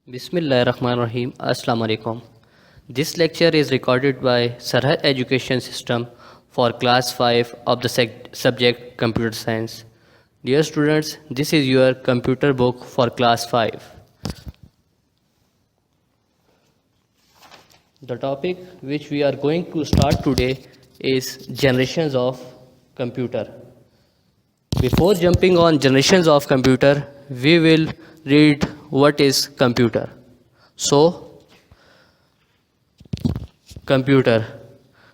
Bismillahirrahmanirrahim. Assalamu alaikum. This lecture is recorded by Sarhad Education System for class 5 of the subject Computer Science. Dear students, this is your computer book for class 5. The topic which we are going to start today is generations of computer. Before jumping on generations of computer, we will read what is computer. So, computer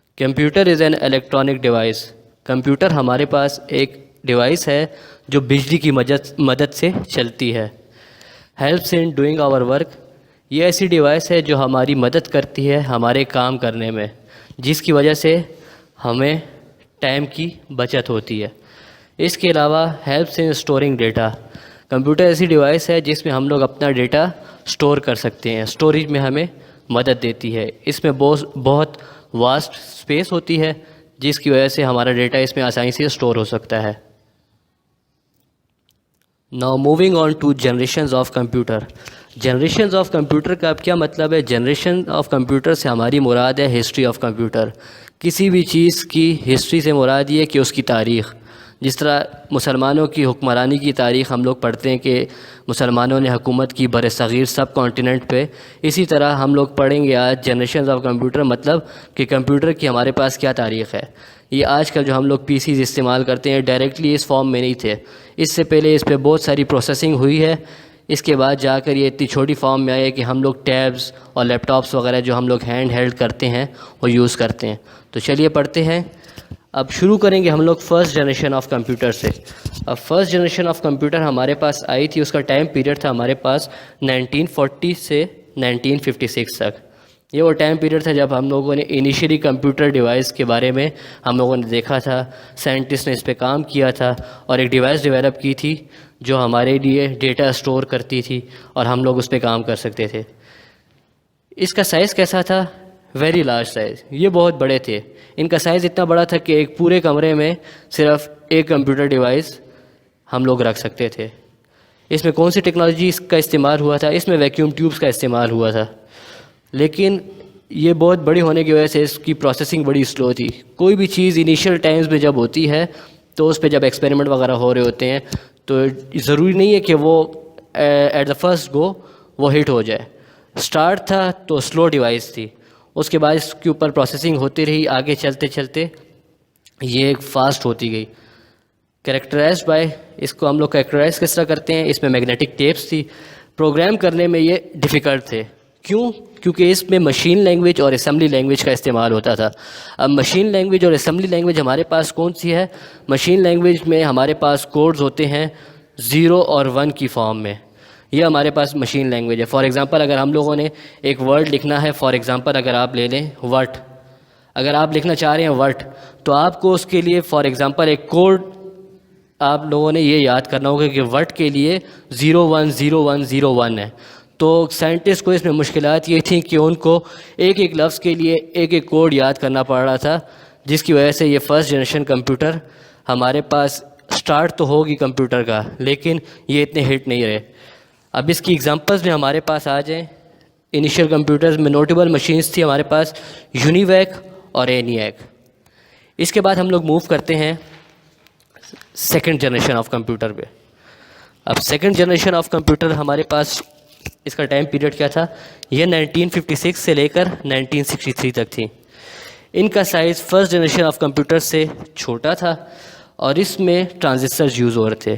is an electronic device. Computer ہمارے پاس ایک device ہے جو بجلی کی مدد سے چلتی ہے. Helps in doing our work. یہ ایسی ڈیوائس ہے جو ہماری مدد کرتی ہے ہمارے کام کرنے میں، جس کی وجہ سے ہمیں ٹائم کی بچت ہوتی ہے. اس کے علاوہ helps in storing data. Computer ایسی ڈیوائس ہے جس میں ہم لوگ اپنا ڈیٹا اسٹور کر سکتے ہیں. اسٹوریج میں ہمیں مدد دیتی ہے. اس میں بہت واسٹ اسپیس ہوتی ہے جس کی وجہ سے ہمارا ڈیٹا اس میں آسانی سے اسٹور ہو سکتا ہے. Now moving on to generations of computer. Generations of computer کا اب کیا مطلب ہے؟ Generation of computer سے ہماری مراد ہے ہسٹری آف کمپیوٹر. کسی بھی چیز کی ہسٹری سے مراد یہ کہ اس کی تاریخ. جس طرح مسلمانوں کی حکمرانی کی تاریخ ہم لوگ پڑھتے ہیں کہ مسلمانوں نے حکومت کی بر صغیر سب کانٹیننٹ پہ، اسی طرح ہم لوگ پڑھیں گے آج جنریشنز آف کمپیوٹر، مطلب کہ کمپیوٹر کی ہمارے پاس کیا تاریخ ہے. یہ آج کل جو ہم لوگ پی سیز استعمال کرتے ہیں ڈائریکٹلی اس فارم میں نہیں تھے. اس سے پہلے اس پہ بہت ساری پروسیسنگ ہوئی ہے. اس کے بعد جا کر یہ اتنی چھوٹی فارم میں آئی ہے کہ ہم لوگ ٹیبز اور لیپ ٹاپس وغیرہ جو ہم لوگ ہینڈ ہیلڈ کرتے ہیں وہ یوز کرتے ہیں. تو چلیے پڑھتے ہیں. اب شروع کریں گے ہم لوگ فرسٹ جنریشن آف کمپیوٹر سے. اب فرسٹ جنریشن آف کمپیوٹر ہمارے پاس آئی تھی، اس کا ٹائم پیریڈ تھا ہمارے پاس 1940 سے 1956 تک. یہ وہ ٹائم پیریڈ تھا جب ہم لوگوں نے انیشیلی کمپیوٹر ڈیوائس کے بارے میں ہم لوگوں نے دیکھا تھا. سائنٹسٹ نے اس پہ کام کیا تھا اور ایک ڈیوائس ڈیولپ کی تھی جو ہمارے لیے ڈیٹا اسٹور کرتی تھی اور ہم لوگ اس پہ کام کر سکتے تھے. اس کا سائز کیسا تھا؟ Very large size. یہ بہت بڑے تھے. ان کا سائز اتنا بڑا تھا کہ ایک پورے کمرے میں صرف ایک کمپیوٹر ڈیوائس ہم لوگ رکھ سکتے تھے. اس میں کون سی ٹیکنالوجی اس کا استعمال ہوا تھا؟ اس میں ویکیوم ٹیوبس کا استعمال ہوا تھا. لیکن یہ بہت بڑی ہونے کی وجہ سے اس کی پروسیسنگ بڑی سلو تھی. کوئی بھی چیز انیشیل ٹائمز میں جب ہوتی ہے تو اس پہ جب ایکسپیریمنٹ وغیرہ ہو رہے ہوتے ہیں تو ضروری نہیں ہے کہ وہ ایٹ دا فرسٹ گو وہ ہٹ ہو جائے. اسٹارٹ تھا تو سلو ڈیوائس تھی، اس کے بعد اس کے اوپر پروسیسنگ ہوتی رہی، آگے چلتے چلتے یہ ایک فاسٹ ہوتی گئی. کریکٹرائزڈ بائی، اس کو ہم لوگ کریکٹرائز کس طرح کرتے ہیں؟ اس میں میگنیٹک ٹیپس تھی. پروگرام کرنے میں یہ ڈیفیکلٹ تھے. کیوں؟ کیونکہ اس میں مشین لینگویج اور اسمبلی لینگویج کا استعمال ہوتا تھا. اب مشین لینگویج اور اسمبلی لینگویج ہمارے پاس کون سی ہے؟ مشین لینگویج میں ہمارے پاس کوڈز ہوتے ہیں 0 اور 1 کی فارم میں. یہ ہمارے پاس مشین لینگویج ہے. فار ایگزامپل اگر ہم لوگوں نے ایک ورڈ لکھنا ہے، فار ایگزامپل اگر آپ لے لیں وٹ، اگر آپ لکھنا چاہ رہے ہیں وٹ، تو آپ کو اس کے لیے فار ایگزامپل ایک کوڈ آپ لوگوں نے یہ یاد کرنا ہوگا کہ وٹ کے لیے 010101 ہے. تو سائنٹسٹ کو اس میں مشکلات یہ تھیں کہ ان کو ایک ایک لفظ کے لیے ایک ایک کوڈ یاد کرنا پڑ رہا تھا، جس کی وجہ سے یہ فرسٹ جنریشن کمپیوٹر ہمارے پاس اسٹارٹ تو ہوگی کمپیوٹر کا لیکن یہ اتنے ہٹ نہیں رہے. اب اس کی ایگزامپلز میں ہمارے پاس آ جائیں. انیشیل کمپیوٹرز میں نوٹیبل مشینز تھی ہمارے پاس یونیویک اور اینیاک. اس کے بعد ہم لوگ موو کرتے ہیں سیکنڈ جنریشن آف کمپیوٹر پہ. اب سیکنڈ جنریشن آف کمپیوٹر ہمارے پاس اس کا ٹائم پیریڈ کیا تھا؟ یہ 1956 سے لے کر 1963 تک تھی. ان کا size first generation of computer سے چھوٹا تھا اور اس میں ٹرانزسٹرز یوز ہو رہے تھے.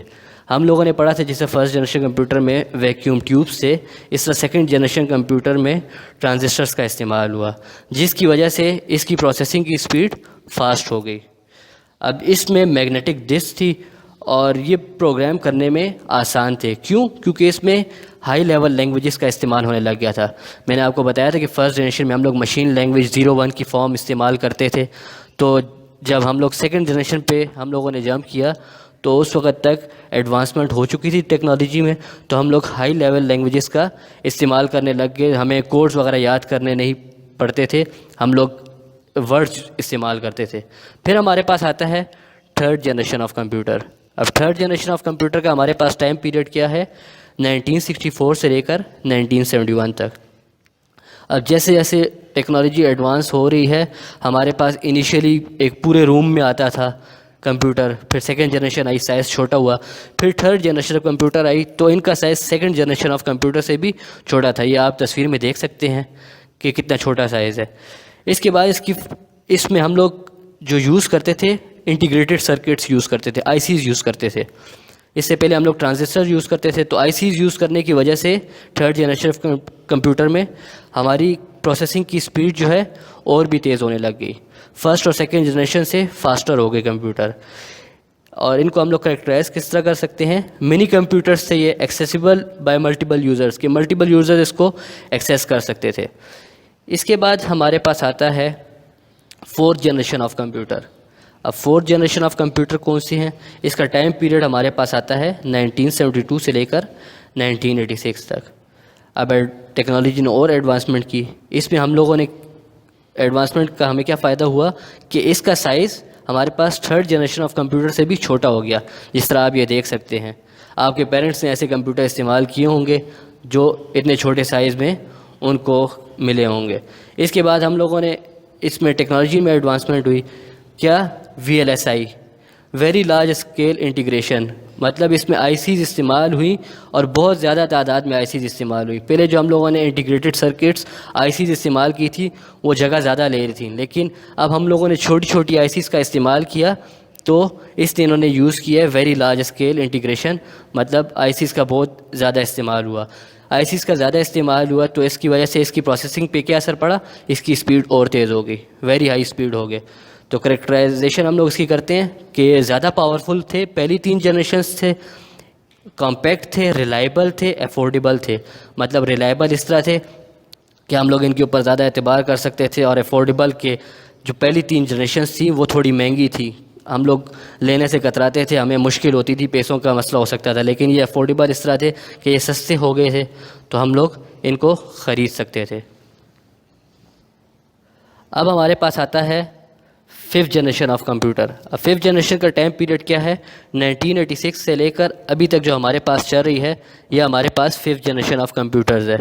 ہم لوگوں نے پڑھا تھا جسے فرسٹ جنریشن کمپیوٹر میں ویکیوم ٹیوب سے، اس طرح سیکنڈ جنریشن کمپیوٹر میں ٹرانزسٹرز کا استعمال ہوا، جس کی وجہ سے اس کی پروسیسنگ کی سپیڈ فاسٹ ہو گئی. اب اس میں میگنیٹک ڈسک تھی اور یہ پروگرام کرنے میں آسان تھے. کیوں؟ کیونکہ اس میں ہائی لیول لینگویجز کا استعمال ہونے لگ گیا تھا. میں نے آپ کو بتایا تھا کہ فرسٹ جنریشن میں ہم لوگ مشین لینگویج 01 کی فارم استعمال کرتے تھے. تو جب ہم لوگ سیکنڈ جنریشن پہ ہم لوگوں نے جمپ کیا تو اس وقت تک ایڈوانسمنٹ ہو چکی تھی ٹیکنالوجی میں، تو ہم لوگ ہائی لیول لینگویجز کا استعمال کرنے لگ گئے. ہمیں کوڈز وغیرہ یاد کرنے نہیں پڑتے تھے، ہم لوگ ورڈز استعمال کرتے تھے. پھر ہمارے پاس آتا ہے تھرڈ جنریشن آف کمپیوٹر. اب تھرڈ جنریشن آف کمپیوٹر کا ہمارے پاس ٹائم پیریڈ کیا ہے؟ 1964 سے لے کر 1971 تک. اب جیسے جیسے ٹیکنالوجی ایڈوانس ہو رہی ہے، ہمارے پاس انیشیلی ایک پورے روم میں آتا تھا کمپیوٹر، پھر سیکنڈ جنریشن آئی، سائز چھوٹا ہوا، پھر third generation of computer I تو ان کا size second generation of computer سے بھی چھوٹا تھا. یہ آپ تصویر میں دیکھ سکتے ہیں کہ کتنا چھوٹا سائز ہے. اس کے بعد اس میں ہم لوگ جو یوز کرتے تھے انٹیگریٹڈ سرکٹس یوز کرتے تھے، آئی سیز یوز کرتے تھے. اس سے پہلے ہم لوگ ٹرانزسٹر یوز کرتے تھے. تو آئی سیز یوز کرنے کی وجہ سے تھرڈ جنریشن آف کمپیوٹر میں ہماری پروسیسنگ کی سپیڈ جو ہے اور بھی تیز ہونے لگ گئی. فرسٹ اور سیکنڈ جنریشن سے فاسٹر ہو گئے کمپیوٹر. اور ان کو ہم لوگ کریکٹرائز کس طرح کر سکتے ہیں؟ منی کمپیوٹرز سے یہ ایکسیسیبل بائی ملٹیپل یوزرز، کہ ملٹیپل یوزرز اس کو ایکسیس کر سکتے تھے. اس کے بعد ہمارے پاس آتا ہے فورتھ جنریشن آف کمپیوٹر. اب فورتھ جنریشن آف کمپیوٹر کون سی ہیں؟ اس کا ٹائم پیریڈ ہمارے پاس آتا ہے 1972 سے لے کر 1986 تک. اب ٹیکنالوجی نے اور ایڈوانسمنٹ کی. اس میں ہم لوگوں نے ایڈوانسمنٹ کا ہمیں کیا فائدہ ہوا کہ اس کا سائز ہمارے پاس تھرڈ جنریشن آف کمپیوٹر سے بھی چھوٹا ہو گیا. جس طرح آپ یہ دیکھ سکتے ہیں، آپ کے پیرنٹس نے ایسے کمپیوٹر استعمال کیے ہوں گے جو اتنے چھوٹے سائز میں ان کو ملے ہوں گے. اس کے بعد ہم لوگوں نے اس میں ٹیکنالوجی میں ایڈوانسمنٹ ہوئی. کیا؟ VLSI، very large scale integration. مطلب اس میں آئی سیز استعمال ہوئی اور بہت زیادہ تعداد میں آئی سیز استعمال ہوئی. پہلے جو ہم لوگوں نے انٹیگریٹڈ سرکٹس آئی سیز استعمال کی تھی وہ جگہ زیادہ لے رہی تھیں، لیکن اب ہم لوگوں نے چھوٹی چھوٹی آئی سیز کا استعمال کیا تو اس نے انہوں نے یوز کیا ہے ویری لارج اسکیل انٹیگریشن. مطلب آئی سیز کا بہت زیادہ استعمال ہوا. آئی سیز کا زیادہ استعمال ہوا تو اس کی وجہ سے اس کی پروسیسنگ پہ کیا اثر پڑا؟ اس کی اسپیڈ اور تیز ہو گئی، ویری ہائی اسپیڈ ہو گئے. تو کریکٹرائزیشن ہم لوگ اس کی کرتے ہیں کہ یہ زیادہ پاورفل تھے. پہلی 3 جنریشنز تھے، کمپیکٹ تھے، ریلائبل تھے، افورڈیبل تھے. مطلب ریلائبل اس طرح تھے کہ ہم لوگ ان کے اوپر زیادہ اعتبار کر سکتے تھے، اور افورڈیبل کہ جو پہلی 3 جنریشنز تھیں وہ تھوڑی مہنگی تھی، ہم لوگ لینے سے کتراتے تھے، ہمیں مشکل ہوتی تھی، پیسوں کا مسئلہ ہو سکتا تھا. لیکن یہ افورڈیبل اس طرح تھے کہ یہ سستے ہو گئے تھے تو ہم لوگ ان کو خرید سکتے تھے. اب ہمارے پاس آتا ہے 5th جنریشن آف کمپیوٹر. اب 5th جنریشن کا ٹائم پیریڈ کیا ہے؟ 1986 سے لے کر ابھی تک جو ہمارے پاس چل رہی ہے یہ ہمارے پاس 5th جنریشن آف کمپیوٹرز ہے.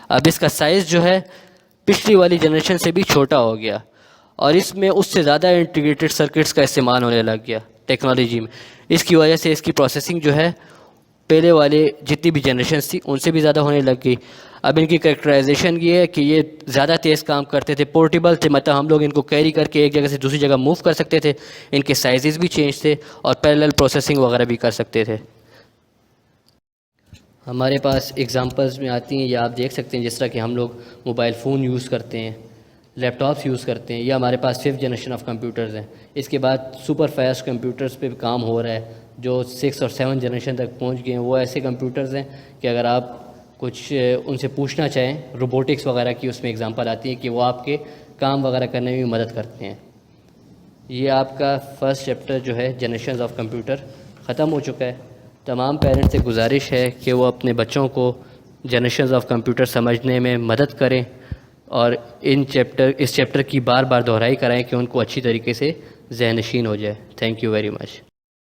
اب اس کا سائز جو ہے پچھلی والی جنریشن سے بھی چھوٹا ہو گیا، اور اس میں اس سے زیادہ انٹیگریٹڈ سرکٹس کا استعمال ہونے لگ گیا ٹیکنالوجی میں. اس کی وجہ سے اس کی پروسیسنگ جو ہے پہلے والے جتنی بھی جنریشنز تھی ان سے بھی زیادہ ہونے لگ گئی. اب ان کی کریکٹرائزیشن یہ ہے کہ یہ زیادہ تیز کام کرتے تھے، پورٹیبل تھے، مطلب ہم لوگ ان کو کیری کر کے ایک جگہ سے دوسری جگہ موو کر سکتے تھے. ان کے سائزز بھی چینج تھے اور پیریلل پروسیسنگ وغیرہ بھی کر سکتے تھے. ہمارے پاس ایگزامپلز میں آتی ہیں، یہ آپ دیکھ سکتے ہیں، جس طرح کہ ہم لوگ موبائل فون یوز کرتے ہیں، لیپ ٹاپس یوز کرتے ہیں. یہ ہمارے پاس 5th جنریشن آف کمپیوٹرز ہیں. اس کے بعد سپر فاسٹ کمپیوٹرز پہ کام ہو رہا ہے جو 6 اور 7 جنریشن تک پہنچ گئے ہیں. وہ ایسے کمپیوٹرز ہیں کہ اگر آپ کچھ ان سے پوچھنا چاہیں روبوٹکس وغیرہ کی، اس میں اگزامپل آتی ہے کہ وہ آپ کے کام وغیرہ کرنے میں بھی مدد کرتے ہیں. یہ آپ کا فرسٹ چیپٹر جو ہے جنریشنز آف کمپیوٹر ختم ہو چکا ہے. تمام پیرنٹس سے گزارش ہے کہ وہ اپنے بچوں کو جنریشنز آف کمپیوٹر سمجھنے میں مدد کریں اور اس چیپٹر کی بار بار دہرائی کرائیں کہ ان کو اچھی طریقے سے ذہن نشین ہو جائے. Thank you very much.